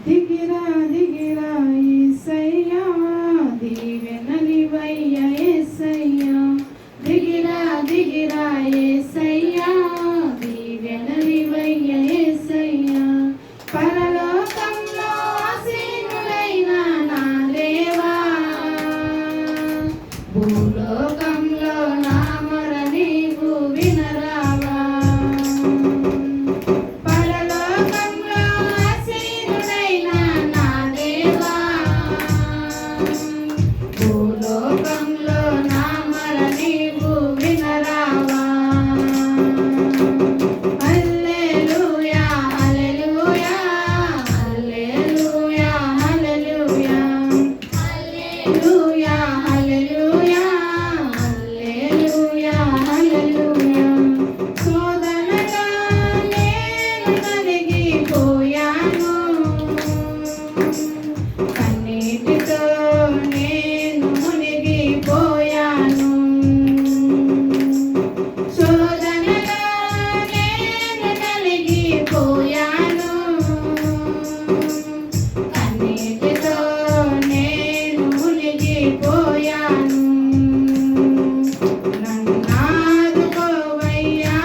దిగిరా దిగిరా యేసయ్యా దీవెనలివయ్య యేసయ్యా దిగిరా దిగిరా యేసయ్యా దీవెనలివయ్య యేసయ్యా పరలోకంలో ఆసీనుడైన నా దేవా భూలోకంలో నా మొర నీవు వినరావా పరలోకంలో ఆసీనుడైన నా దేవా భూలోకంలో నా మొర నీవు వినరావా హల్లెలూయా హల్లెలూయా హల్లెలూయా హల్లెలూయా హల్లెలూయా హల్లెలూయా హల్లెలూయా హల్లెలూయా సోదరగా నేను నలిగిపోయాను కన్నీటితో నేను మునిగిపోయాను శోధనగా నేను నలిగిపోయాను కన్నీటితో నేను మునిగిపోయాను నన్నాదుకోవయ్యా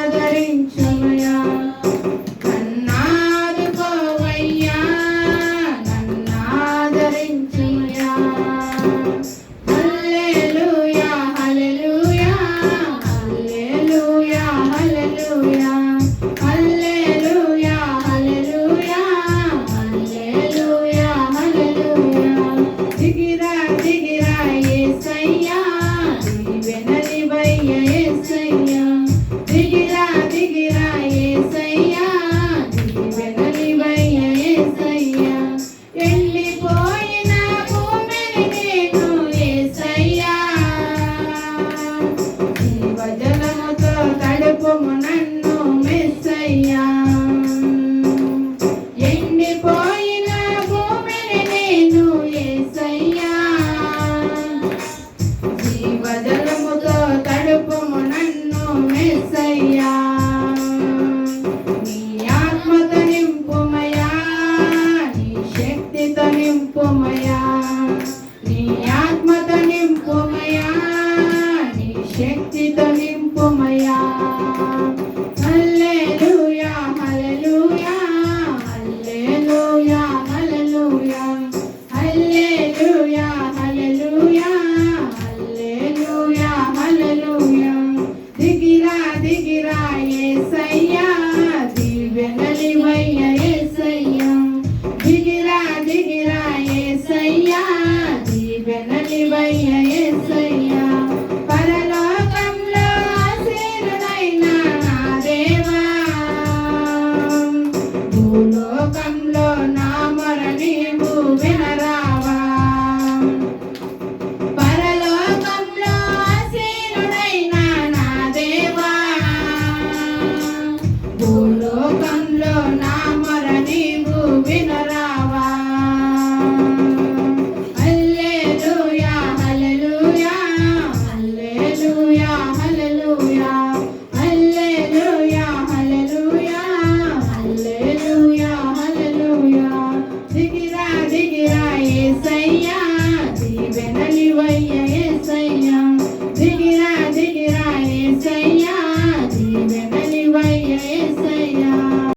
నన్నాదరించవయ్యా నన్నాదుకోవయ్యా నన్నాదరించవయ్యా హల్లెలూయా హల్లెలూయా హల్లెలూయా హల్లెలూయా హల్లెలూయా హల్లెలూయా హల్లెలూయా హల్లెలూయా దిగిరా దిగిరా యేసయ్యా దీవెనలివయ్య యేసయ్యా దిగిరా దిగిరా యేసయ్యా దీవెనలివయ్య యేసయ్యా ఎండిపోయిన భూమిని నేను యేసయ్యా జీవజలముతో తడుపుము నన్ను మెస్సయ్యా ఎండిపోయిన భూమిని నేను యేసయ్యా జీవజలముతో తడుపుము నన్ను మెస్సయ్యా నీ ఆత్మతో నింపుమయా నీ శక్తితో నింపుమయా నీ ఆత్మతో నింపుమయా నీ శక్తితో నింపుమయా హల్లెలూయా హల్లెలూయా హల్లెలూయా హల్లెలూయా హల్లెలూయా హల్లెలూయా హల్లెలూయా హల్లెలూయా దిగిరా దిగిరా యేసయ్యా దీవెనలివయ్య యేసయ్యా దిగిరా దిగిరా యేసయ్యా దీవెనలివయ్య యేసయ్యా పరలోకంలో ఆసీనుడైన నా దేవా భూలోకంలో